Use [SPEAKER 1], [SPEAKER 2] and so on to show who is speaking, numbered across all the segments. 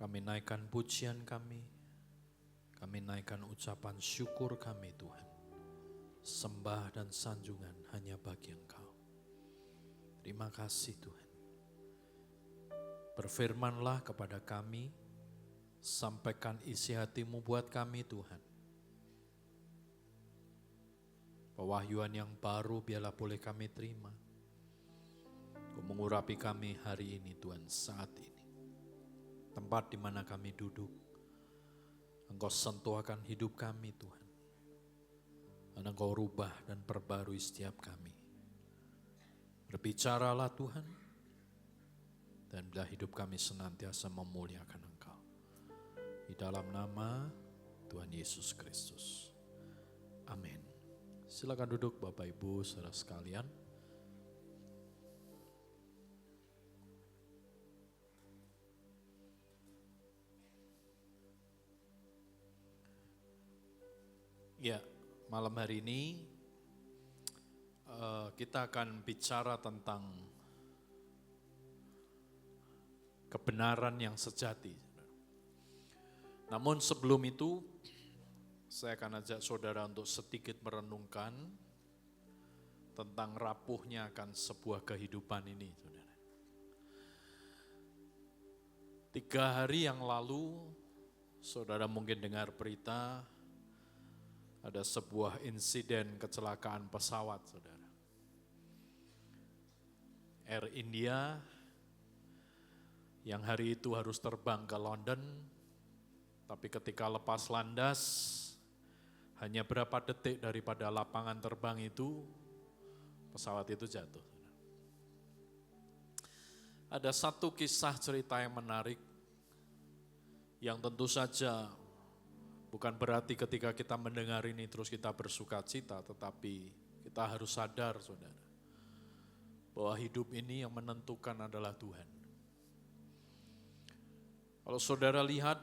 [SPEAKER 1] Kami naikkan pujian kami naikkan ucapan syukur kami Tuhan. Sembah dan sanjungan hanya bagi Engkau. Terima kasih Tuhan. Berfirmanlah kepada kami, sampaikan isi hati-Mu buat kami Tuhan. Pewahyuan yang baru biarlah boleh kami terima. Kau mengurapi kami hari ini Tuhan, saat ini. Tempat di mana kami duduk, Engkau sentuh akan hidup kami Tuhan. Dan Engkau rubah dan perbarui setiap kami. Berbicaralah Tuhan, dan biarlah hidup kami senantiasa memuliakan Engkau. Di dalam nama Tuhan Yesus Kristus. Amin. Silakan duduk Bapak Ibu saudara sekalian. Ya, malam hari ini kita akan bicara tentang kebenaran yang sejati. Namun sebelum itu, saya akan ajak saudara untuk sedikit merenungkan tentang rapuhnya akan sebuah kehidupan ini. Saudara. 3 hari yang lalu, saudara mungkin dengar berita, ada sebuah insiden kecelakaan pesawat, saudara. Air India yang hari itu harus terbang ke London, tapi ketika lepas landas, hanya berapa detik daripada lapangan terbang itu, pesawat itu jatuh. Ada satu kisah cerita yang menarik, yang tentu saja bukan berarti ketika kita mendengar ini terus kita bersuka cita, tetapi kita harus sadar saudara, bahwa hidup ini yang menentukan adalah Tuhan. Kalau saudara lihat,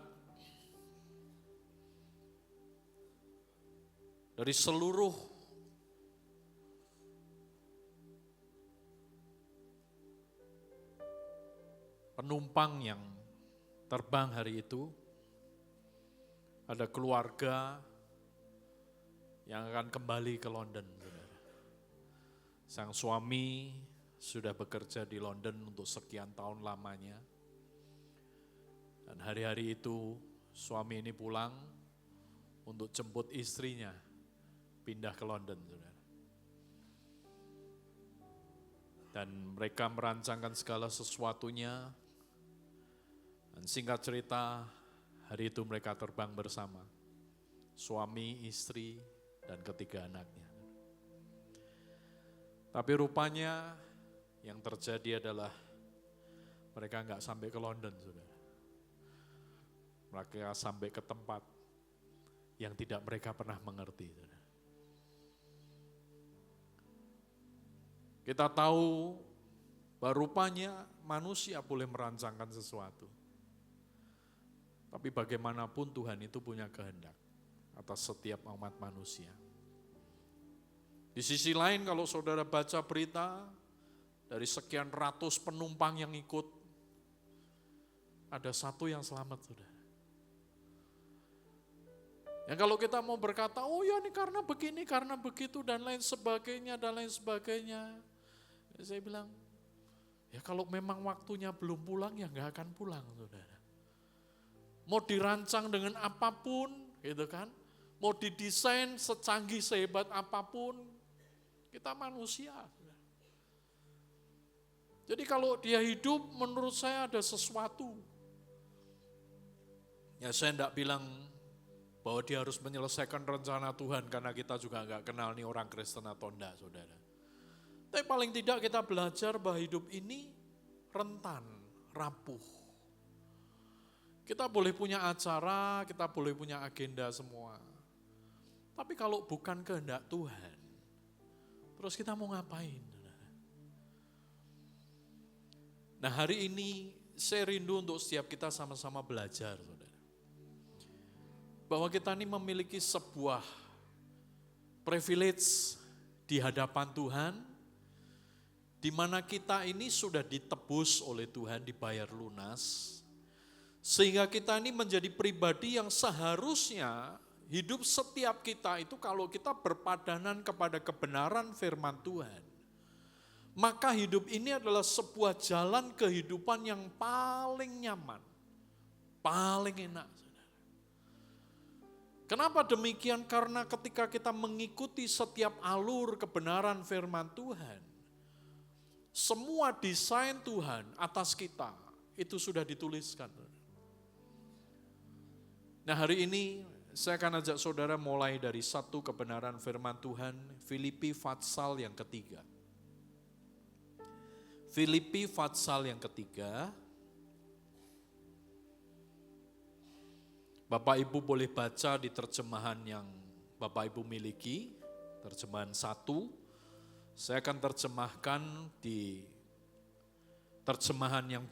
[SPEAKER 1] dari seluruh penumpang yang terbang hari itu, ada keluarga yang akan kembali ke London. Saudara. Sang suami sudah bekerja di London untuk sekian tahun lamanya. Dan hari-hari itu suami ini pulang untuk jemput istrinya pindah ke London. Saudara. Dan mereka merancangkan segala sesuatunya. Dan singkat cerita, hari itu mereka terbang bersama, suami, istri, dan 3 anaknya. Tapi rupanya yang terjadi adalah mereka nggak sampai ke London, saudara. Mereka sampai ke tempat yang tidak mereka pernah mengerti. Saudara. Kita tahu bahwa rupanya manusia boleh merancangkan sesuatu. Tapi bagaimanapun Tuhan itu punya kehendak atas setiap umat manusia. Di sisi lain kalau saudara baca berita, dari sekian ratus penumpang yang ikut, ada satu yang selamat saudara. Ya kalau kita mau berkata, oh ya ini karena begini, karena begitu, dan lain sebagainya, ya saya bilang, ya kalau memang waktunya belum pulang, ya gak akan pulang saudara. Mau dirancang dengan apapun, gitu kan? Mau didesain secanggih sehebat apapun, kita manusia. Jadi kalau dia hidup, menurut saya ada sesuatu. Ya saya enggak bilang bahwa dia harus menyelesaikan rencana Tuhan, karena kita juga enggak kenal nih orang Kristen atau enggak, saudara. Tapi paling tidak kita belajar bahwa hidup ini rentan, rapuh. Kita boleh punya acara, kita boleh punya agenda semua. Tapi kalau bukan kehendak Tuhan, terus kita mau ngapain? Nah hari ini saya rindu untuk setiap kita sama-sama belajar, saudara. Bahwa kita ini memiliki sebuah privilege di hadapan Tuhan, di mana kita ini sudah ditebus oleh Tuhan, dibayar lunas, Sehingga kita ini menjadi pribadi yang seharusnya hidup setiap kita itu kalau kita berpadanan kepada kebenaran firman Tuhan. Maka hidup ini adalah sebuah jalan kehidupan yang paling nyaman, paling enak. Kenapa demikian? Karena ketika kita mengikuti setiap alur kebenaran firman Tuhan, semua desain Tuhan atas kita itu sudah dituliskan. Nah, hari ini saya akan ajak saudara mulai dari satu kebenaran firman Tuhan, Filipi Fatsal yang ketiga. Filipi Fatsal yang ketiga. Bapak Ibu boleh baca di terjemahan yang Bapak Ibu miliki, terjemahan 1. Saya akan terjemahkan di terjemahan yang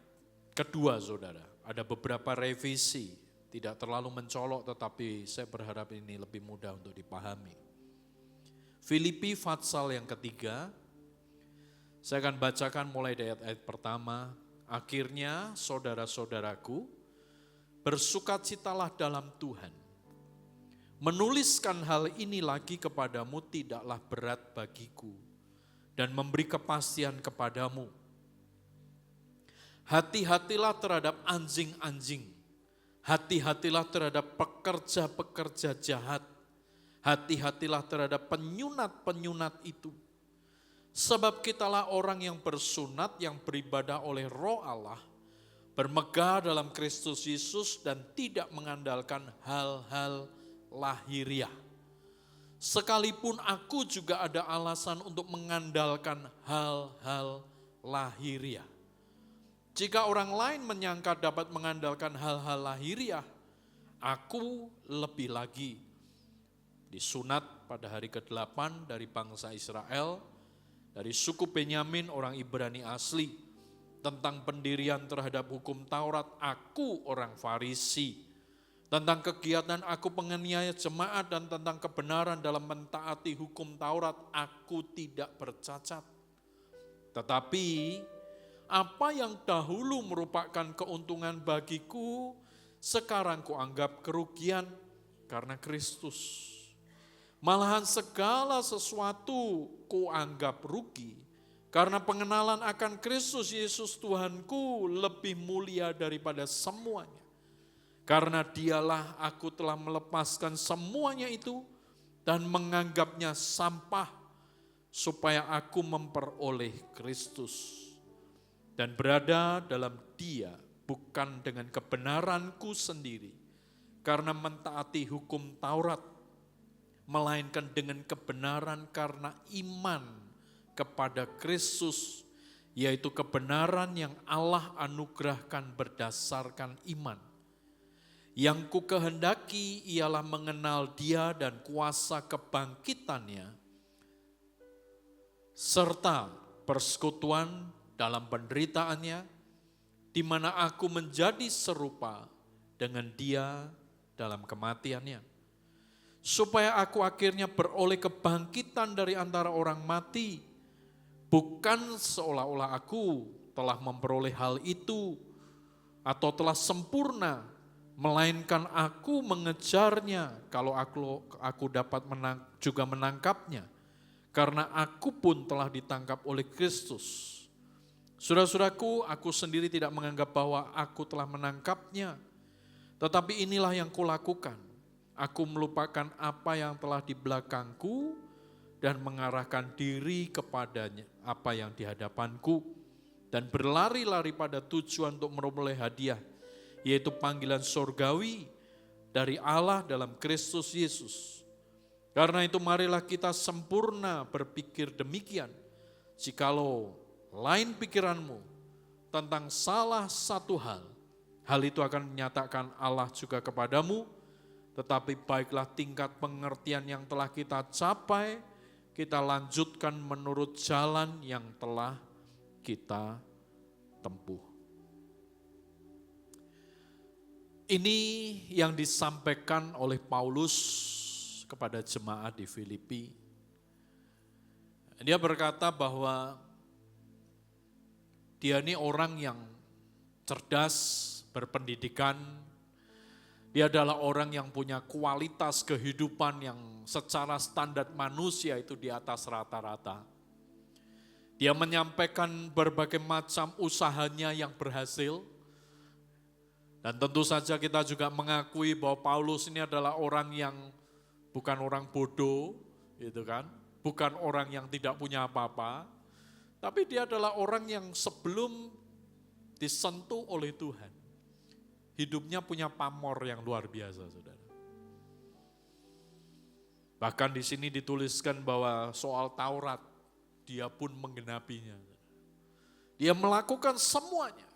[SPEAKER 1] kedua, saudara. Ada beberapa revisi, tidak terlalu mencolok tetapi saya berharap ini lebih mudah untuk dipahami. Filipi Fatsal yang ketiga, saya akan bacakan mulai dari ayat pertama. Akhirnya saudara-saudaraku, bersukacitalah dalam Tuhan. Menuliskan hal ini lagi kepadamu tidaklah berat bagiku dan memberi kepastian kepadamu. Hati-hatilah terhadap anjing-anjing. Hati-hatilah terhadap pekerja-pekerja jahat. Hati-hatilah terhadap penyunat-penyunat itu. Sebab kitalah orang yang bersunat, yang beribadah oleh Roh Allah, bermegah dalam Kristus Yesus dan tidak mengandalkan hal-hal lahiriah. Sekalipun aku juga ada alasan untuk mengandalkan hal-hal lahiriah. Jika orang lain menyangka dapat mengandalkan hal-hal lahiriah, aku lebih lagi. Disunat pada hari ke-8 dari bangsa Israel, dari suku Benyamin orang Ibrani asli. Tentang pendirian terhadap hukum Taurat, aku orang Farisi. Tentang kegiatan aku penganiaya jemaat dan tentang kebenaran dalam mentaati hukum Taurat, aku tidak bercacat. Tetapi apa yang dahulu merupakan keuntungan bagiku, sekarang kuanggap kerugian karena Kristus. Malahan segala sesuatu kuanggap rugi, karena pengenalan akan Kristus Yesus Tuhanku lebih mulia daripada semuanya. Karena dialah aku telah melepaskan semuanya itu dan menganggapnya sampah supaya aku memperoleh Kristus. Dan berada dalam Dia bukan dengan kebenaranku sendiri karena mentaati hukum Taurat, melainkan dengan kebenaran karena iman kepada Kristus, yaitu kebenaran yang Allah anugerahkan berdasarkan iman. Yang ku kehendaki ialah mengenal Dia dan kuasa kebangkitannya, serta persekutuan dalam penderitaannya, di mana aku menjadi serupa dengan Dia dalam kematiannya, supaya aku akhirnya beroleh kebangkitan dari antara orang mati. Bukan seolah-olah aku telah memperoleh hal itu atau telah sempurna, melainkan aku mengejarnya kalau aku dapat juga menangkapnya, karena aku pun telah ditangkap oleh Kristus. Saudara-saudaraku, aku sendiri tidak menganggap bahwa aku telah menangkapnya, tetapi inilah yang kulakukan. Aku melupakan apa yang telah di belakangku dan mengarahkan diri kepadanya apa yang di hadapanku, dan berlari-lari pada tujuan untuk memperoleh hadiah, yaitu panggilan surgawi dari Allah dalam Kristus Yesus. Karena itu marilah kita sempurna berpikir demikian. Jikalau lain pikiranmu tentang salah satu hal itu akan menyatakan Allah juga kepadamu, tetapi baiklah tingkat pengertian yang telah kita capai, kita lanjutkan menurut jalan yang telah kita tempuh. Ini yang disampaikan oleh Paulus kepada jemaat di Filipi. Dia berkata bahwa dia ini orang yang cerdas, berpendidikan, dia adalah orang yang punya kualitas kehidupan yang secara standar manusia itu di atas rata-rata. Dia menyampaikan berbagai macam usahanya yang berhasil. Dan tentu saja kita juga mengakui bahwa Paulus ini adalah orang yang bukan orang bodoh, gitu kan? Bukan orang yang tidak punya apa-apa, tapi dia adalah orang yang sebelum disentuh oleh Tuhan, hidupnya punya pamor yang luar biasa, saudara. Bahkan di sini dituliskan bahwa soal Taurat, dia pun menggenapinya. Dia melakukan semuanya.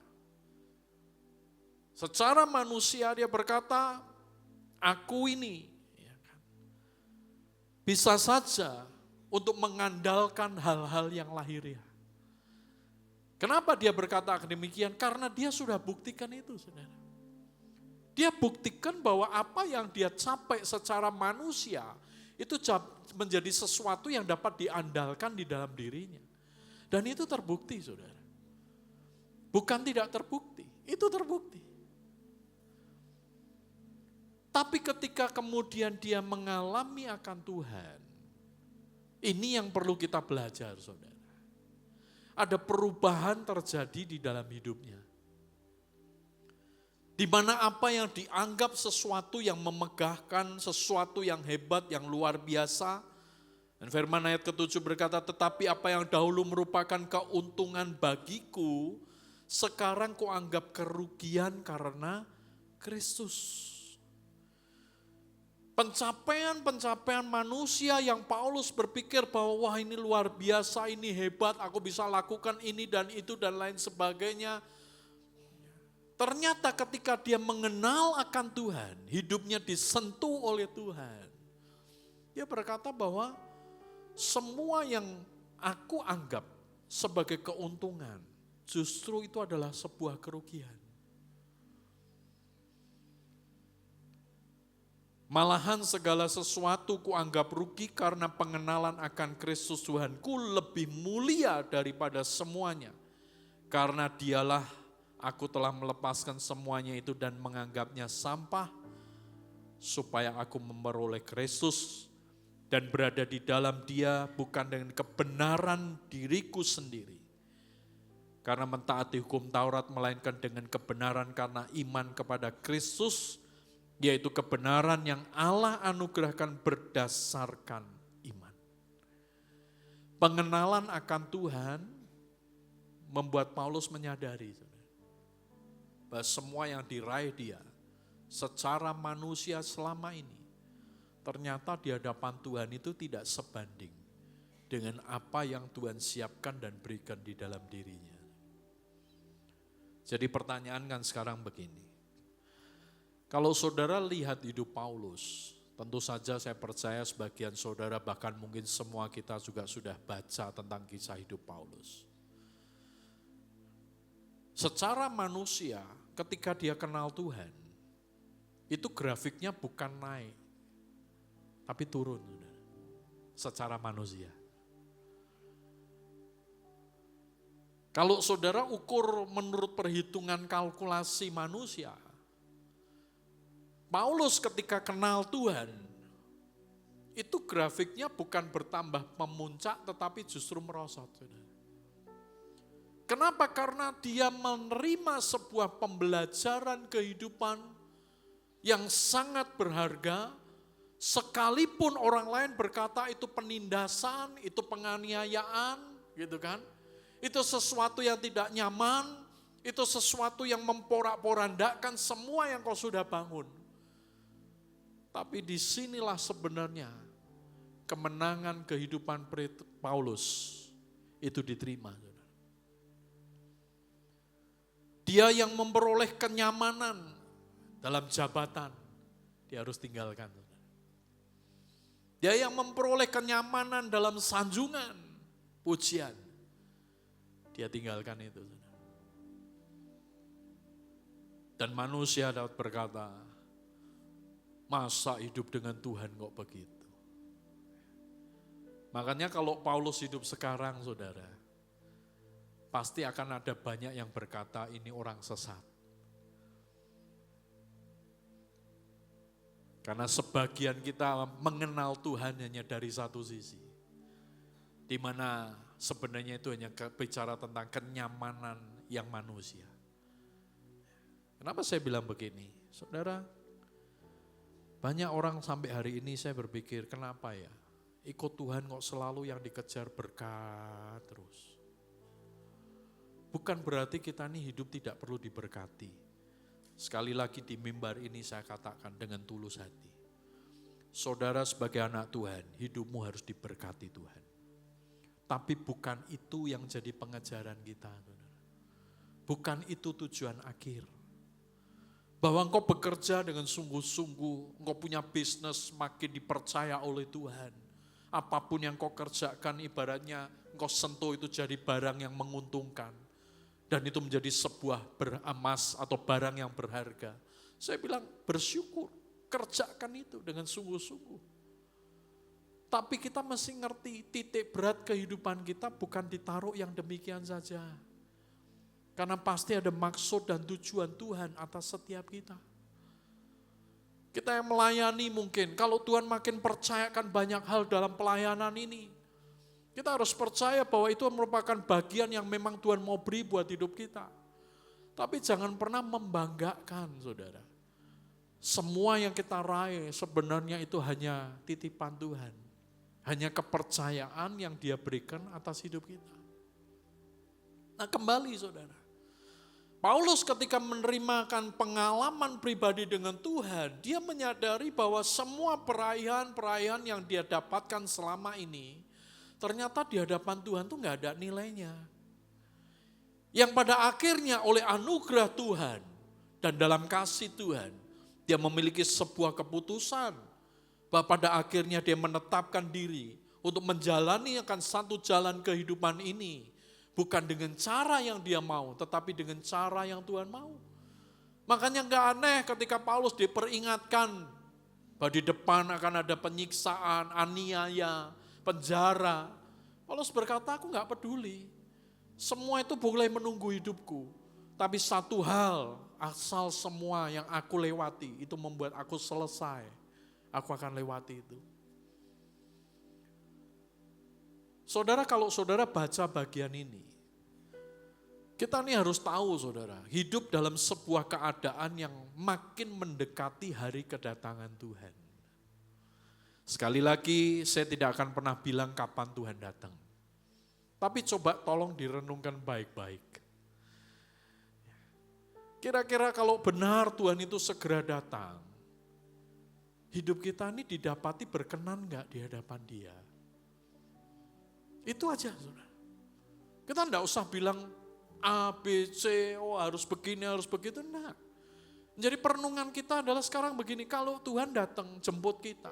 [SPEAKER 1] Secara manusia dia berkata, aku ini bisa saja untuk mengandalkan hal-hal yang lahiriah. Kenapa dia berkata demikian? Karena dia sudah buktikan itu, saudara. Dia buktikan bahwa apa yang dia capai secara manusia, itu menjadi sesuatu yang dapat diandalkan di dalam dirinya. Dan itu terbukti, saudara. Bukan tidak terbukti, itu terbukti. Tapi ketika kemudian dia mengalami akan Tuhan, ini yang perlu kita belajar, saudara. Ada perubahan terjadi di dalam hidupnya. Di mana apa yang dianggap sesuatu yang memegahkan, sesuatu yang hebat, yang luar biasa. Dan firman ayat ke-7 berkata, tetapi apa yang dahulu merupakan keuntungan bagiku, sekarang kuanggap kerugian karena Kristus. Pencapaian-pencapaian manusia yang Paulus berpikir bahwa wah ini luar biasa, ini hebat, aku bisa lakukan ini dan itu dan lain sebagainya. Ternyata ketika dia mengenal akan Tuhan, hidupnya disentuh oleh Tuhan. Dia berkata bahwa semua yang aku anggap sebagai keuntungan, justru itu adalah sebuah kerugian. Malahan segala sesuatu kuanggap rugi karena pengenalan akan Kristus Tuhanku lebih mulia daripada semuanya. Karena dialah aku telah melepaskan semuanya itu dan menganggapnya sampah, supaya aku memperoleh Kristus dan berada di dalam Dia bukan dengan kebenaran diriku sendiri. Karena mentaati hukum Taurat melainkan dengan kebenaran karena iman kepada Kristus, yaitu kebenaran yang Allah anugerahkan berdasarkan iman. Pengenalan akan Tuhan membuat Paulus menyadari bahwa semua yang diraih dia secara manusia selama ini, ternyata di hadapan Tuhan itu tidak sebanding dengan apa yang Tuhan siapkan dan berikan di dalam dirinya. Jadi pertanyaan kan sekarang begini. Kalau saudara lihat hidup Paulus, tentu saja saya percaya sebagian saudara bahkan mungkin semua kita juga sudah baca tentang kisah hidup Paulus. Secara manusia ketika dia kenal Tuhan, itu grafiknya bukan naik, tapi turun. Secara manusia. Kalau saudara ukur menurut perhitungan kalkulasi manusia, Paulus ketika kenal Tuhan, itu grafiknya bukan bertambah memuncak tetapi justru merosot. Kenapa? Karena dia menerima sebuah pembelajaran kehidupan yang sangat berharga, sekalipun orang lain berkata itu penindasan, itu penganiayaan, gitu kan. Itu sesuatu yang tidak nyaman, itu sesuatu yang memporak-porandakan semua yang kau sudah bangun. Tapi disinilah sebenarnya kemenangan kehidupan Paulus itu diterima. Dia yang memperoleh kenyamanan dalam jabatan, dia harus tinggalkan. Dia yang memperoleh kenyamanan dalam sanjungan, pujian, dia tinggalkan itu. Dan manusia dapat berkata, masa hidup dengan Tuhan kok begitu? Makanya kalau Paulus hidup sekarang, saudara, pasti akan ada banyak yang berkata ini orang sesat. Karena sebagian kita mengenal Tuhan hanya dari satu sisi. Di mana sebenarnya itu hanya bicara tentang kenyamanan yang manusia. Kenapa saya bilang begini? Saudara, banyak orang sampai hari ini saya berpikir, kenapa ya? Ikut Tuhan kok selalu yang dikejar berkat terus. Bukan berarti kita ini hidup tidak perlu diberkati. Sekali lagi di mimbar ini saya katakan dengan tulus hati. Saudara sebagai anak Tuhan, hidupmu harus diberkati Tuhan. Tapi bukan itu yang jadi pengejaran kita. Bukan itu tujuan akhir. Bahwa engkau bekerja dengan sungguh-sungguh, engkau punya bisnis makin dipercaya oleh Tuhan. Apapun yang kau kerjakan ibaratnya engkau sentuh itu jadi barang yang menguntungkan. Dan itu menjadi sebuah emas atau barang yang berharga. Saya bilang bersyukur, kerjakan itu dengan sungguh-sungguh. Tapi kita mesti ngerti titik berat kehidupan kita bukan ditaruh yang demikian saja. Karena pasti ada maksud dan tujuan Tuhan atas setiap kita. Kita yang melayani mungkin, kalau Tuhan makin percayakan banyak hal dalam pelayanan ini, kita harus percaya bahwa itu merupakan bagian yang memang Tuhan mau beri buat hidup kita. Tapi jangan pernah membanggakan, saudara. Semua yang kita raih sebenarnya itu hanya titipan Tuhan. Hanya kepercayaan yang Dia berikan atas hidup kita. Nah kembali saudara. Paulus ketika menerimakan pengalaman pribadi dengan Tuhan, dia menyadari bahwa semua perayaan-perayaan yang dia dapatkan selama ini, ternyata di hadapan Tuhan tuh gak ada nilainya. Yang pada akhirnya oleh anugerah Tuhan dan dalam kasih Tuhan, dia memiliki sebuah keputusan bahwa pada akhirnya dia menetapkan diri untuk menjalani akan satu jalan kehidupan ini. Bukan dengan cara yang dia mau, tetapi dengan cara yang Tuhan mau. Makanya gak aneh ketika Paulus diperingatkan bahwa di depan akan ada penyiksaan, aniaya, penjara. Paulus berkata, aku gak peduli. Semua itu boleh menunggu hidupku. Tapi satu hal, asal semua yang aku lewati, itu membuat aku selesai. Aku akan lewati itu. Saudara, kalau saudara baca bagian ini, kita ini harus tahu saudara, hidup dalam sebuah keadaan yang makin mendekati hari kedatangan Tuhan. Sekali lagi, saya tidak akan pernah bilang kapan Tuhan datang. Tapi coba tolong direnungkan baik-baik. Kira-kira kalau benar Tuhan itu segera datang, hidup kita ini didapati berkenan gak di hadapan Dia? Itu aja saudara. Kita enggak usah bilang A, B, C, oh harus begini, harus begitu. Enggak. Jadi perenungan kita adalah sekarang begini, kalau Tuhan datang jemput kita.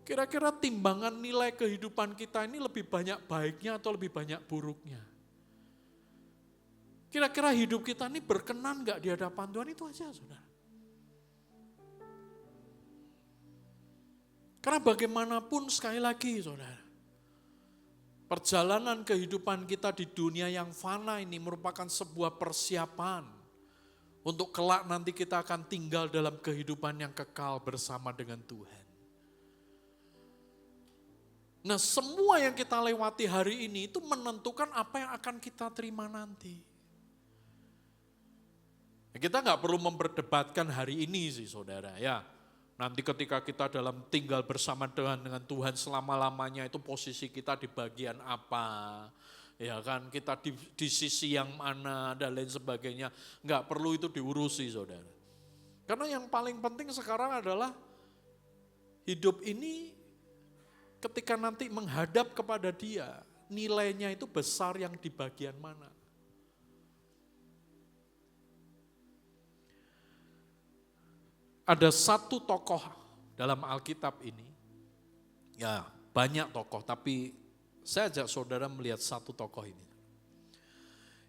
[SPEAKER 1] Kira-kira timbangan nilai kehidupan kita ini lebih banyak baiknya atau lebih banyak buruknya? Kira-kira hidup kita ini berkenan enggak di hadapan Tuhan? Itu aja saudara. Karena bagaimanapun sekali lagi saudara, perjalanan kehidupan kita di dunia yang fana ini merupakan sebuah persiapan untuk kelak nanti kita akan tinggal dalam kehidupan yang kekal bersama dengan Tuhan. Nah semua yang kita lewati hari ini itu menentukan apa yang akan kita terima nanti. Kita nggak perlu memperdebatkan hari ini sih saudara ya. Nanti ketika kita dalam tinggal bersama dengan Tuhan selama-lamanya itu posisi kita di bagian apa. Ya kan, kita di sisi yang mana dan lain sebagainya. Enggak perlu itu diurusi saudara. Karena yang paling penting sekarang adalah hidup ini ketika nanti menghadap kepada Dia, nilainya itu besar yang di bagian mana. Ada satu tokoh dalam Alkitab ini, ya banyak tokoh, tapi saya ajak saudara melihat satu tokoh ini.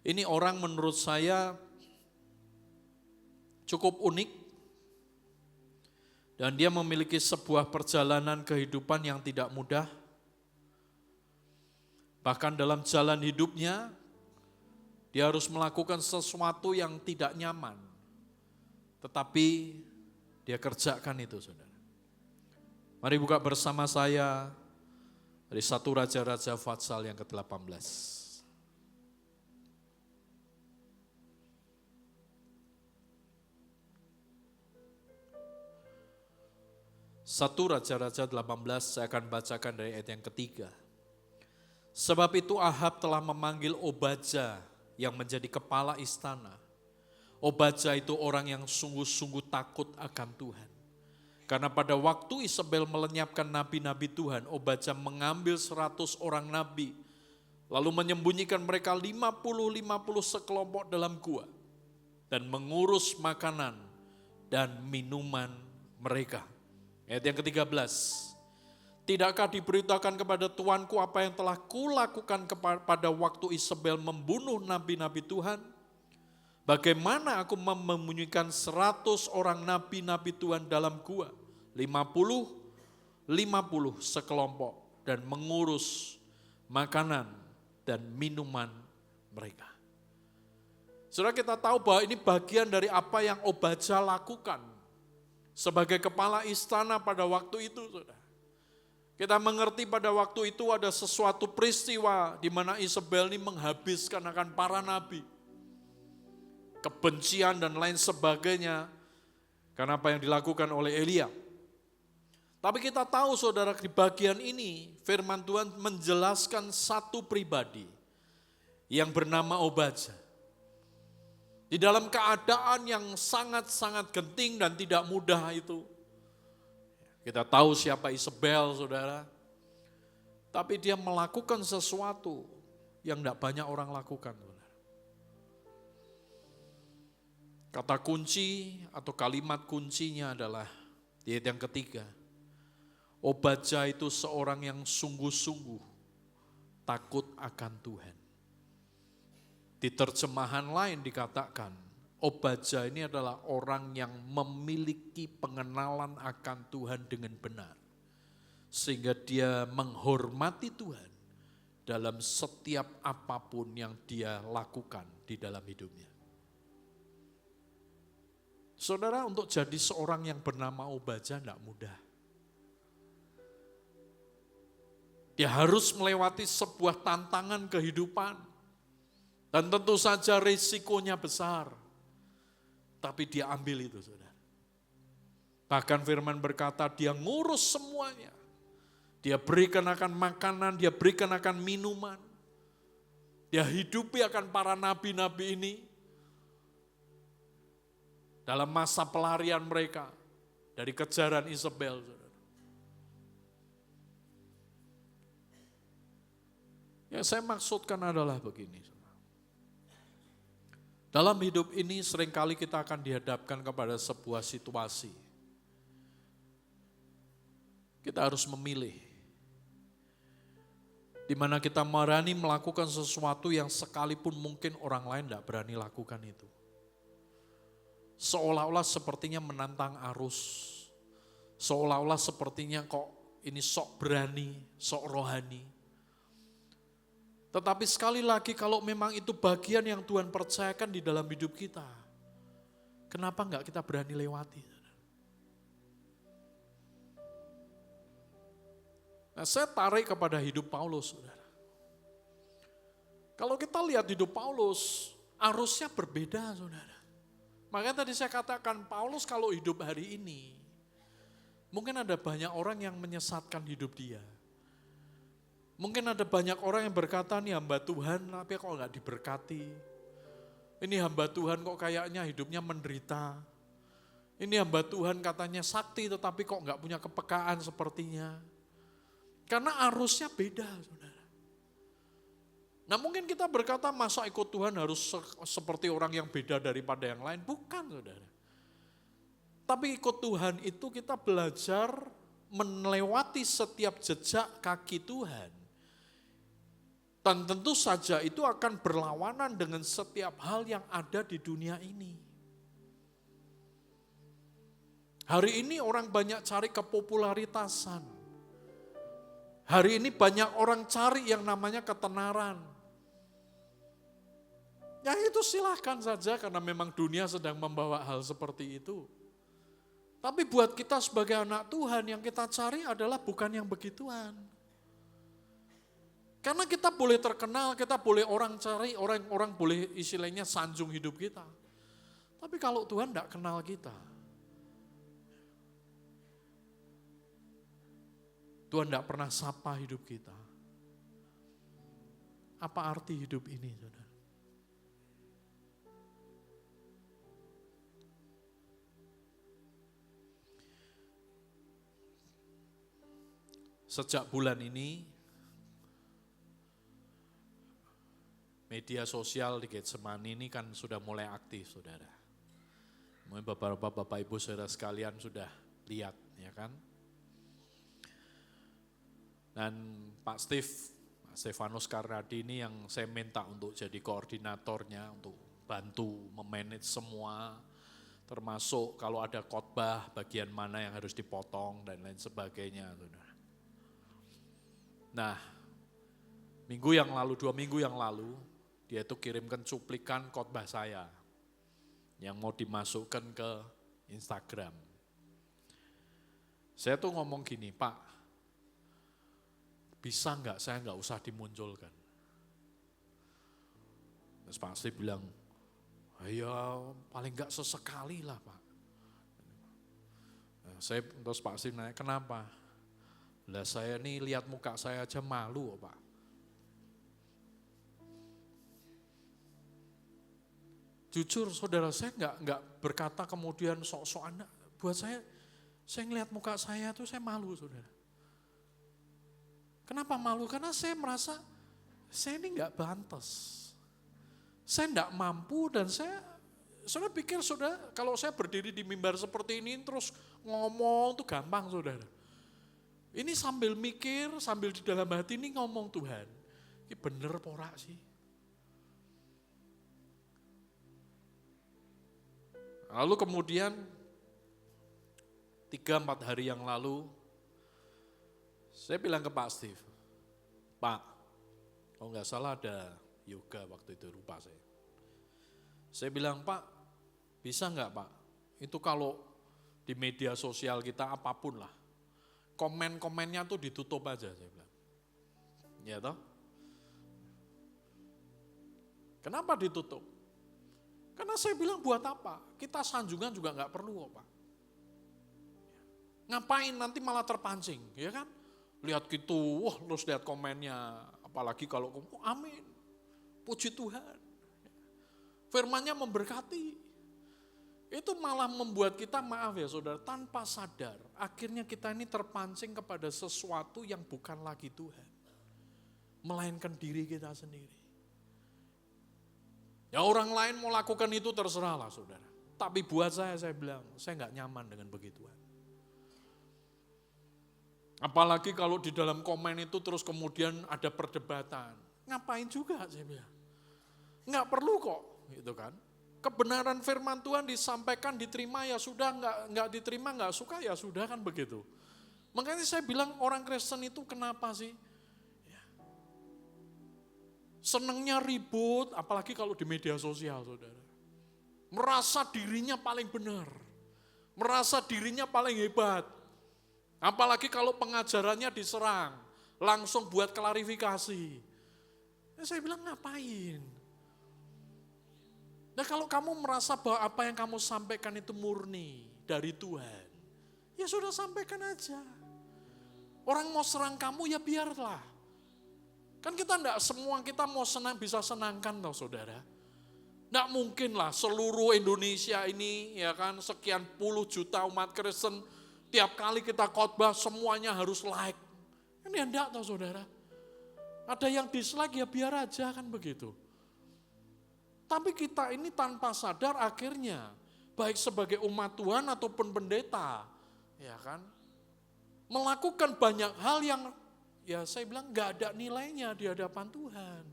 [SPEAKER 1] Ini orang menurut saya cukup unik, dan dia memiliki sebuah perjalanan kehidupan yang tidak mudah. Bahkan dalam jalan hidupnya, dia harus melakukan sesuatu yang tidak nyaman. Tetapi Dia kerjakan itu, saudara. Mari buka bersama saya dari 1 Raja-Raja Fatsal yang ke-18. 1 Raja-Raja 18, saya akan bacakan dari ayat yang ketiga. Sebab itu Ahab telah memanggil Obadja yang menjadi kepala istana. Obadja itu orang yang sungguh-sungguh takut akan Tuhan. Karena pada waktu Isabel melenyapkan nabi-nabi Tuhan, Obadja mengambil 100 orang nabi, lalu menyembunyikan mereka 50-50 sekelompok dalam gua, dan mengurus makanan dan minuman mereka. Ayat yang ke-13, tidakkah diberitakan kepada tuanku apa yang telah kulakukan pada waktu Isabel membunuh nabi-nabi Tuhan? Bagaimana aku menyembunyikan 100 orang nabi-nabi Tuhan dalam gua, 50-50 sekelompok, dan mengurus makanan dan minuman mereka. Saudara, kita tahu bahwa ini bagian dari apa yang Obadja lakukan sebagai kepala istana pada waktu itu, saudara. Kita mengerti pada waktu itu ada sesuatu peristiwa di mana Isabel ini menghabiskan akan para nabi. Kebencian dan lain sebagainya karena apa yang dilakukan oleh Elia. Tapi kita tahu, saudara, di bagian ini firman Tuhan menjelaskan satu pribadi yang bernama Obadja. Di dalam keadaan yang sangat-sangat genting dan tidak mudah itu. Kita tahu siapa Isabel, saudara. Tapi dia melakukan sesuatu yang tidak banyak orang lakukan, saudara. Kata kunci atau kalimat kuncinya adalah di ayat yang ketiga. Obadja itu seorang yang sungguh-sungguh takut akan Tuhan. Di terjemahan lain dikatakan, Obadja ini adalah orang yang memiliki pengenalan akan Tuhan dengan benar. Sehingga dia menghormati Tuhan dalam setiap apapun yang dia lakukan di dalam hidupnya. Saudara, untuk jadi seorang yang bernama Obadja tidak mudah. Dia harus melewati sebuah tantangan kehidupan. Dan tentu saja risikonya besar. Tapi dia ambil itu, saudara. Bahkan firman berkata dia ngurus semuanya. Dia berikan akan makanan, dia berikan akan minuman. Dia hidupi akan para nabi-nabi ini. Dalam masa pelarian mereka dari kejaran Isabel, saudara. Yang saya maksudkan adalah begini, saudara. Dalam hidup ini seringkali kita akan dihadapkan kepada sebuah situasi. Kita harus memilih. Di mana kita berani melakukan sesuatu yang sekalipun mungkin orang lain tidak berani lakukan itu. Seolah-olah sepertinya menantang arus. Seolah-olah sepertinya kok ini sok berani, sok rohani. Tetapi sekali lagi kalau memang itu bagian yang Tuhan percayakan di dalam hidup kita, kenapa enggak kita berani lewati? Nah, saya tarik kepada hidup Paulus, saudara. Kalau kita lihat hidup Paulus, arusnya berbeda, saudara. Makanya tadi saya katakan Paulus kalau hidup hari ini, mungkin ada banyak orang yang menyesatkan hidup dia. Mungkin ada banyak orang yang berkata, nih hamba Tuhan, tapi kok enggak diberkati. Ini hamba Tuhan kok kayaknya hidupnya menderita. Ini hamba Tuhan katanya sakti, tetapi kok enggak punya kepekaan sepertinya. Karena arusnya beda, saudara. Nah mungkin kita berkata, masa ikut Tuhan harus seperti orang yang beda daripada yang lain? Bukan, saudara. Tapi ikut Tuhan itu kita belajar melewati setiap jejak kaki Tuhan. Dan tentu saja itu akan berlawanan dengan setiap hal yang ada di dunia ini. Hari ini orang banyak cari kepopularitasan. Hari ini banyak orang cari yang namanya ketenaran. Ya itu silahkan saja karena memang dunia sedang membawa hal seperti itu. Tapi buat kita sebagai anak Tuhan yang kita cari adalah bukan yang begituan. Karena kita boleh terkenal, kita boleh orang cari, orang boleh istilahnya sanjung hidup kita. Tapi kalau Tuhan tidak kenal kita, Tuhan tidak pernah sapa hidup kita. Apa arti hidup ini, saudara? Sejak bulan ini, media sosial di Getsemani ini kan sudah mulai aktif, saudara. Mungkin bapak ibu saudara sekalian sudah lihat, ya kan? Dan Pak Stefanus Karnadi ini yang saya minta untuk jadi koordinatornya, untuk bantu memanage semua, termasuk kalau ada khotbah bagian mana yang harus dipotong dan lain sebagainya, saudara. Nah, 2 minggu yang lalu, dia itu kirimkan cuplikan khotbah saya yang mau dimasukkan ke Instagram. Saya tuh ngomong gini, Pak, bisa enggak saya enggak usah dimunculkan? Terus Pak Steve bilang, ya paling enggak sesekali lah, Pak. Terus Pak Steve nanya, kenapa? Lah saya nih lihat muka saya aja malu, Pak. Jujur saudara, saya enggak berkata kemudian sok-sokan. Buat saya ngelihat muka saya tuh saya malu, saudara. Kenapa malu? Karena saya merasa saya ini enggak pantas. Saya enggak mampu dan saudara pikir saudara kalau saya berdiri di mimbar seperti ini terus ngomong tuh gampang, saudara. Ini sambil mikir, sambil di dalam hati ini ngomong, Tuhan, ini bener porak sih. Lalu kemudian 3-4 hari yang lalu, saya bilang ke Pak Steve, Pak, kalau nggak salah ada yoga waktu itu, lupa saya. Saya bilang, Pak, bisa nggak Pak, itu kalau di media sosial kita apapun lah, komen-komennya tuh ditutup aja, saya bilang. Ya toh? Kenapa ditutup? Karena saya bilang buat apa? Kita sanjungan juga nggak perlu kok, Pak. Ngapain nanti malah terpancing, ya kan? Lihat gitu, wah terus lihat komennya, apalagi kalau amin, puji Tuhan. Firman-Nya memberkati. Itu malah membuat kita, maaf ya saudara, tanpa sadar, akhirnya kita ini terpancing kepada sesuatu yang bukan lagi Tuhan. Melainkan diri kita sendiri. Ya orang lain mau lakukan itu terserah lah saudara. Tapi buat saya bilang, saya gak nyaman dengan begituan. Apalagi kalau di dalam komen itu terus kemudian ada perdebatan. Ngapain juga saya bilang. Gak perlu kok, gitu kan. Kebenaran firman Tuhan disampaikan, diterima ya sudah, nggak diterima, nggak suka ya sudah, kan begitu. Makanya saya bilang orang Kristen itu kenapa sih? Ya. Senengnya ribut, apalagi kalau di media sosial, saudara. Merasa dirinya paling benar, merasa dirinya paling hebat. Apalagi kalau pengajarannya diserang, langsung buat klarifikasi. Ya, saya bilang ngapain? Nah kalau kamu merasa bahwa apa yang kamu sampaikan itu murni dari Tuhan, ya sudah sampaikan aja. Orang mau serang kamu ya biarlah. Kan kita enggak semua kita mau senang bisa senangkan tau saudara. Enggak mungkin lah seluruh Indonesia ini ya kan sekian puluh juta umat Kristen tiap kali kita khotbah semuanya harus like. Ini enggak tau saudara. Ada yang dislike ya biar aja kan begitu. Tapi kita ini tanpa sadar akhirnya, baik sebagai umat Tuhan ataupun pendeta, ya kan, melakukan banyak hal yang, ya saya bilang gak ada nilainya di hadapan Tuhan.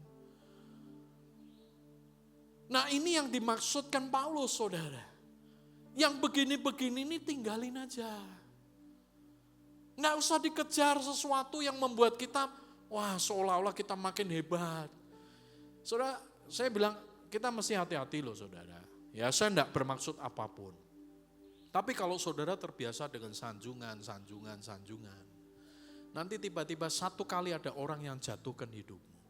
[SPEAKER 1] Nah ini yang dimaksudkan Paulus saudara. Yang begini-begini ini tinggalin aja. Gak usah dikejar sesuatu yang membuat kita, wah seolah-olah kita makin hebat. Saudara, saya bilang, kita mesti hati-hati loh saudara. Ya saya enggak bermaksud apapun. Tapi kalau saudara terbiasa dengan sanjungan, nanti tiba-tiba satu kali ada orang yang jatuhkan hidupmu,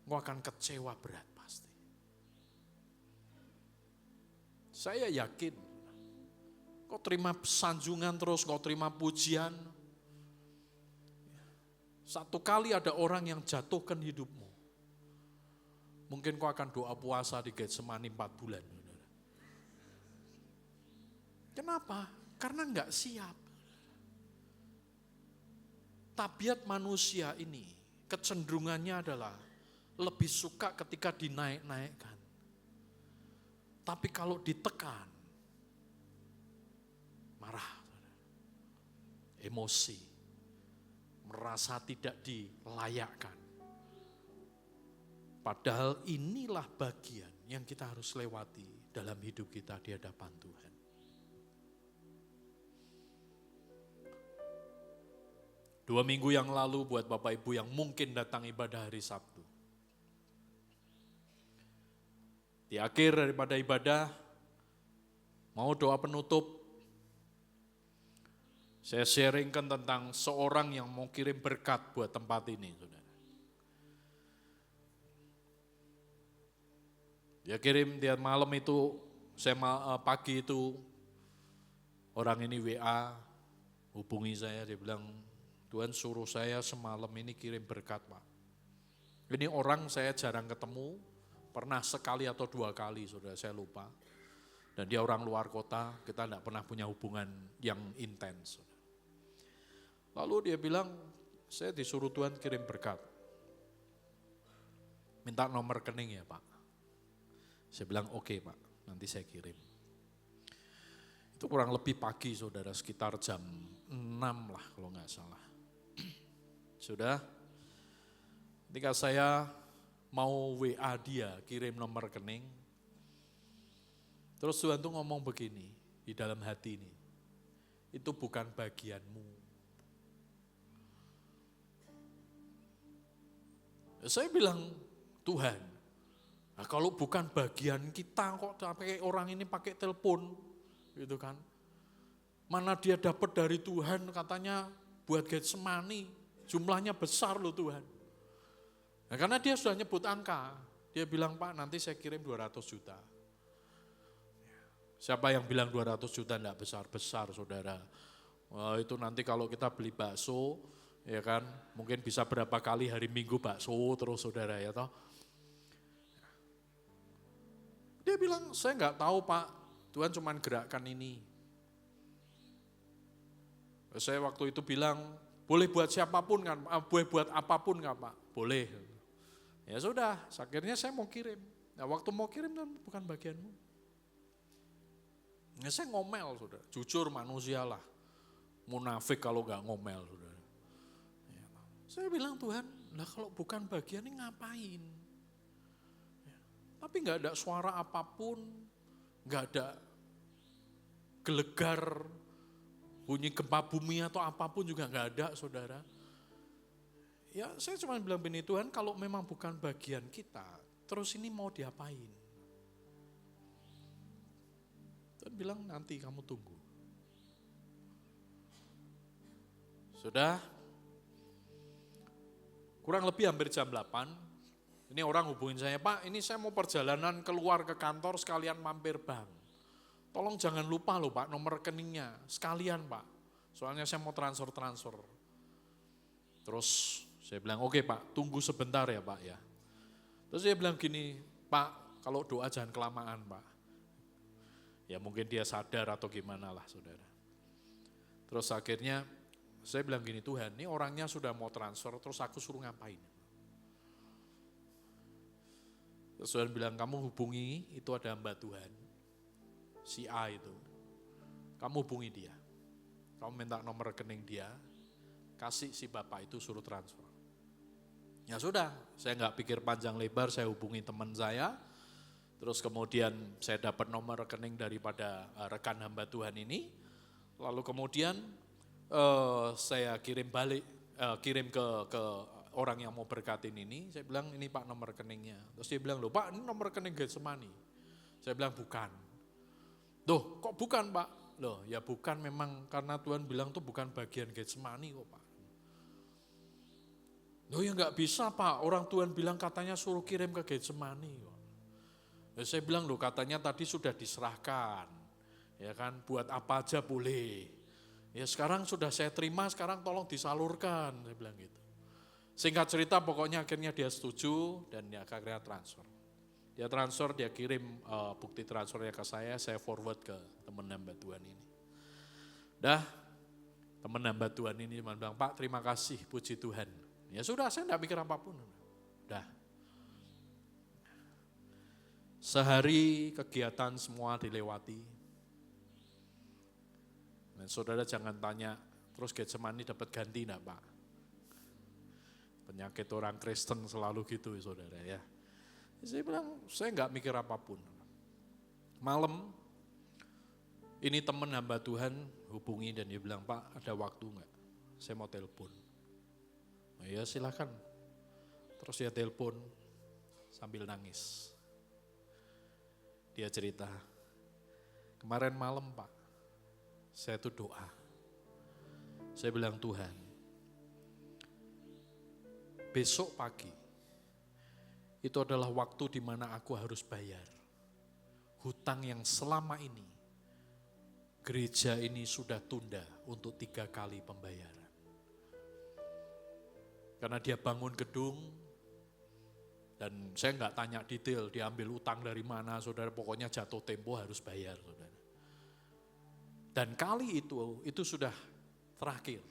[SPEAKER 1] engkau akan kecewa berat pasti. Saya yakin, kau terima sanjungan terus, kau terima pujian, satu kali ada orang yang jatuhkan hidupmu, mungkin kau akan doa puasa di Getsemani 4 bulan. Kenapa? Karena enggak siap. Tabiat manusia ini, kecenderungannya adalah lebih suka ketika dinaik-naikkan. Tapi kalau ditekan, marah, emosi, merasa tidak dilayakkan. Padahal inilah bagian yang kita harus lewati dalam hidup kita di hadapan Tuhan. Dua minggu yang lalu buat Bapak Ibu yang mungkin datang ibadah hari Sabtu. Di akhir daripada ibadah, mau doa penutup, saya sharingkan tentang seorang yang mau kirim berkat buat tempat ini, saudara. Dia kirim, dia malam itu, pagi itu, orang ini WA, hubungi saya, dia bilang, Tuhan suruh saya semalam ini kirim berkat, Pak. Ini orang saya jarang ketemu, pernah sekali atau 2 kali, saudara, saya lupa. Dan dia orang luar kota, kita tidak pernah punya hubungan yang intens. Lalu dia bilang, saya disuruh Tuhan kirim berkat. Minta nomor rekening ya, Pak. Saya bilang, oke, Pak, nanti saya kirim. Itu kurang lebih pagi, saudara, sekitar jam 6 lah kalau nggak salah. Sudah, ketika saya mau WA dia, kirim nomor rekening, terus Tuhan tuh ngomong begini, di dalam hati ini, itu bukan bagianmu. Saya bilang, Tuhan, nah kalau bukan bagian kita kok pakai orang ini pakai telepon, gitu kan. Mana dia dapat dari Tuhan katanya buat Getsemani. Jumlahnya besar loh Tuhan. Nah, karena dia sudah nyebut angka. Dia bilang, Pak nanti saya kirim 200 juta. Siapa yang bilang 200 juta enggak besar-besar saudara. Itu nanti kalau kita beli bakso, ya kan, mungkin bisa berapa kali hari Minggu bakso terus saudara ya toh. Dia bilang, saya enggak tahu Pak, Tuhan cuma gerakkan ini. Saya waktu itu bilang, boleh buat siapapun kan, boleh buat apapun kan Pak, boleh. Ya sudah, akhirnya saya mau kirim. Nah waktu mau kirim kan bukan bagianmu. Ya saya ngomel saudara, jujur manusia lah. Munafik kalau gak ngomel saudara. Ya, saya bilang Tuhan, lah kalau bukan bagian ini ngapain? Ya, tapi gak ada suara apapun, gak ada gelegar, bunyi gempa bumi atau apapun juga enggak ada, saudara. Ya saya cuma bilang begini, Tuhan kalau memang bukan bagian kita, terus ini mau diapain? Tuhan bilang nanti kamu tunggu. Sudah, kurang lebih hampir jam 8, ini orang hubungin saya, Pak ini saya mau perjalanan keluar ke kantor sekalian mampir bank. Tolong jangan lupa loh Pak nomor rekeningnya, sekalian Pak. Soalnya saya mau transfer. Terus saya bilang oke Pak, tunggu sebentar ya Pak ya. Terus dia bilang gini, Pak kalau doa jangan kelamaan Pak. Ya mungkin dia sadar atau gimana lah saudara. Terus akhirnya saya bilang gini, Tuhan ini orangnya sudah mau transfer, terus aku suruh ngapain? Terus Tuhan bilang kamu hubungi, itu ada hamba Tuhan. Si A itu, kamu hubungi dia, kamu minta nomor rekening dia, kasih si bapak itu suruh transfer. Ya sudah, saya nggak pikir panjang lebar, saya hubungi teman saya, terus kemudian saya dapat nomor rekening daripada rekan hamba Tuhan ini, lalu kemudian saya kirim balik, kirim ke orang yang mau berkatin ini, saya bilang ini Pak nomor rekeningnya, terus dia bilang loh Pak ini nomor rekening Getsemani, saya bilang bukan. Loh kok bukan Pak? Loh ya bukan, memang karena Tuhan bilang tuh bukan bagian Getsemani kok Pak. Loh ya nggak bisa Pak, orang Tuhan bilang katanya suruh kirim ke Getsemani kok. Ya saya bilang loh katanya tadi sudah diserahkan, ya kan, buat apa aja boleh. Ya sekarang sudah saya terima, sekarang tolong disalurkan, saya bilang gitu. Singkat cerita pokoknya akhirnya dia setuju dan dia akhirnya transfer. Dia transfer, dia kirim bukti transfernya ke saya forward ke teman hamba Tuhan ini. Dah, teman hamba Tuhan ini cuma bilang, Pak terima kasih, puji Tuhan. Ya sudah, saya enggak mikir apapun. Dah. Sehari kegiatan semua dilewati. Dan saudara jangan tanya, terus Getsemani dapat ganti enggak Pak? Penyakit orang Kristen selalu gitu saudara ya. Saya bilang, saya enggak mikir apapun. Malam, ini teman hamba Tuhan hubungi dan dia bilang, Pak ada waktu enggak? Saya mau telepon. Ya silakan. Terus dia telepon sambil nangis. Dia cerita, kemarin malam Pak, saya tuh doa. Saya bilang Tuhan, besok pagi itu adalah waktu di mana aku harus bayar hutang yang selama ini gereja ini sudah tunda untuk 3 kali pembayaran. Karena dia bangun gedung, dan saya enggak tanya detail, dia ambil utang dari mana, saudara, pokoknya jatuh tempo harus bayar, saudara. Dan kali itu sudah terakhir.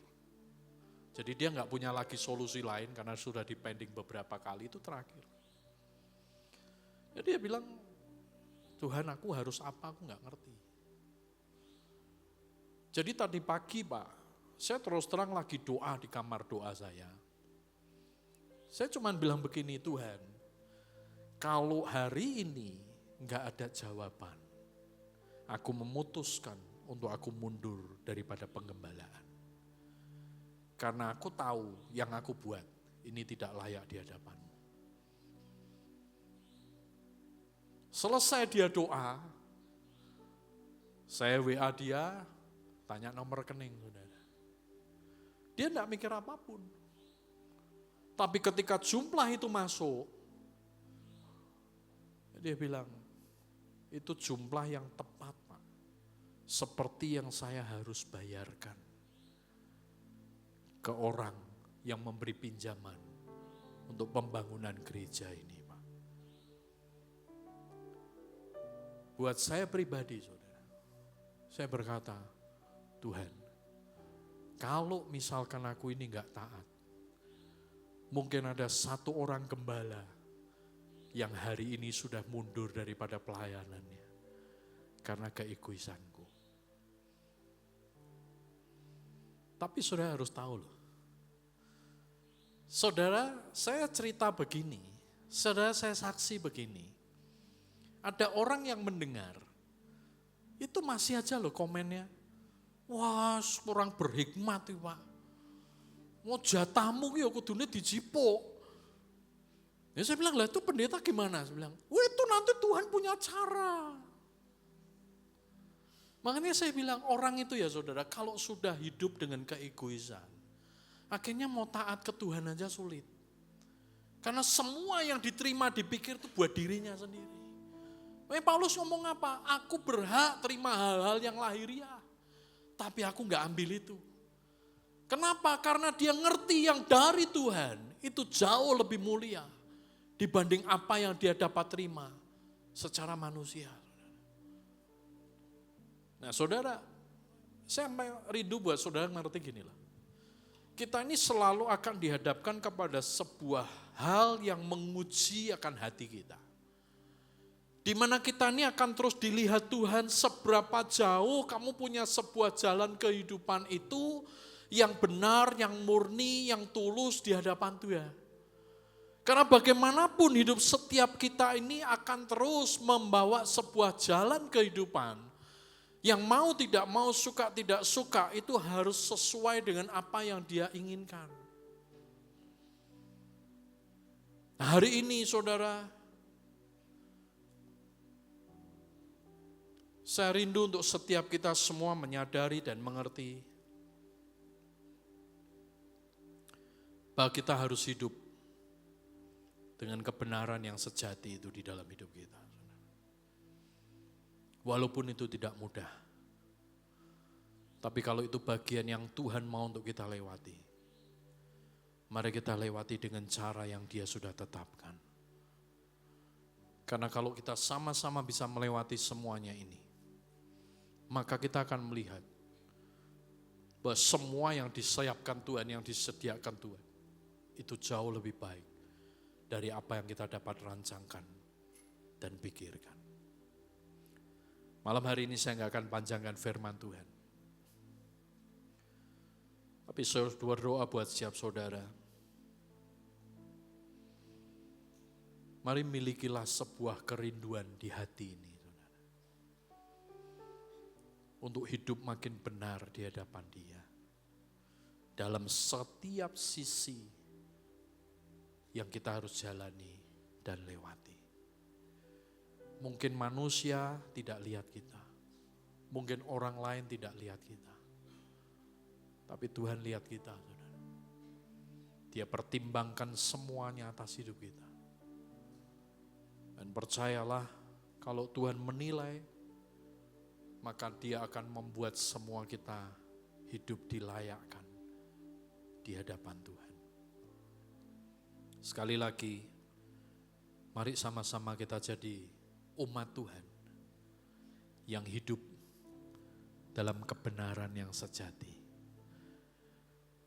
[SPEAKER 1] Jadi dia enggak punya lagi solusi lain, karena sudah dipending beberapa kali, itu terakhir. Jadi dia bilang, Tuhan aku harus apa, aku enggak ngerti. Jadi tadi pagi Pak, saya terus terang lagi doa di kamar doa saya. Saya cuma bilang begini, Tuhan, kalau hari ini enggak ada jawaban, aku memutuskan untuk aku mundur daripada penggembalaan. Karena aku tahu yang aku buat ini tidak layak di hadapan-Mu. Selesai dia doa, saya WA dia, tanya nomor rekening saudara. Dia enggak mikir apapun. Tapi ketika jumlah itu masuk, dia bilang, itu jumlah yang tepat Pak. Seperti yang saya harus bayarkan ke orang yang memberi pinjaman untuk pembangunan gereja ini Pak. Buat saya pribadi saudara, saya berkata, Tuhan, kalau misalkan aku ini enggak taat, mungkin ada satu orang gembala yang hari ini sudah mundur daripada pelayanannya karena keegoisanku. Tapi saudara harus tahu loh. Saudara, saya cerita begini, saudara saya saksi begini. Ada orang yang mendengar, itu masih aja loh komennya, wah kurang berhikmat ya Pak. Mau jatahmu ya kudune dijipuk. Ya saya bilang, lah itu pendeta gimana? Saya bilang, wah itu nanti Tuhan punya cara. Makanya saya bilang orang itu ya saudara, kalau sudah hidup dengan keegoisan, akhirnya mau taat ke Tuhan aja sulit. Karena semua yang diterima dipikir itu buat dirinya sendiri. Paulus ngomong apa? Aku berhak terima hal-hal yang lahiriah, tapi aku gak ambil itu. Kenapa? Karena dia ngerti yang dari Tuhan itu jauh lebih mulia dibanding apa yang dia dapat terima secara manusia. Nah saudara, saya rindu buat saudara ngerti gini lah. Kita ini selalu akan dihadapkan kepada sebuah hal yang menguji akan hati kita. Di mana kita ini akan terus dilihat Tuhan seberapa jauh kamu punya sebuah jalan kehidupan itu yang benar, yang murni, yang tulus di hadapan Tuhan. Karena bagaimanapun hidup setiap kita ini akan terus membawa sebuah jalan kehidupan yang mau tidak mau, suka tidak suka itu harus sesuai dengan apa yang dia inginkan. Nah, hari ini saudara, Saya rindu untuk setiap kita semua menyadari dan mengerti bahwa kita harus hidup dengan kebenaran yang sejati itu di dalam hidup kita. Walaupun itu tidak mudah. Tapi kalau itu bagian yang Tuhan mau untuk kita lewati, mari kita lewati dengan cara yang Dia sudah tetapkan. Karena kalau kita sama-sama bisa melewati semuanya ini, maka kita akan melihat bahwa semua yang disiapkan Tuhan, yang disediakan Tuhan, itu jauh lebih baik dari apa yang kita dapat rancangkan dan pikirkan. Malam hari ini saya nggak akan panjangkan firman Tuhan. Tapi saya berdoa buat setiap saudara. Mari milikilah sebuah kerinduan di hati ini. Untuk hidup makin benar di hadapan Dia. Dalam setiap sisi yang kita harus jalani dan lewati. Mungkin manusia tidak lihat kita. Mungkin orang lain tidak lihat kita. Tapi Tuhan lihat kita, saudara. Dia pertimbangkan semuanya atas hidup kita. Dan percayalah, kalau Tuhan menilai, maka Dia akan membuat semua kita hidup dilayakkan di hadapan Tuhan. Sekali lagi, mari sama-sama kita jadi umat Tuhan yang hidup dalam kebenaran yang sejati.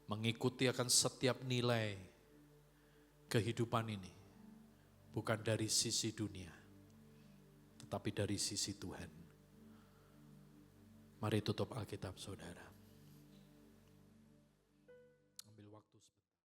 [SPEAKER 1] Mengikuti akan setiap nilai kehidupan ini, bukan dari sisi dunia, tetapi dari sisi Tuhan. Mari tutup Alkitab, saudara. Ambil waktu sebentar.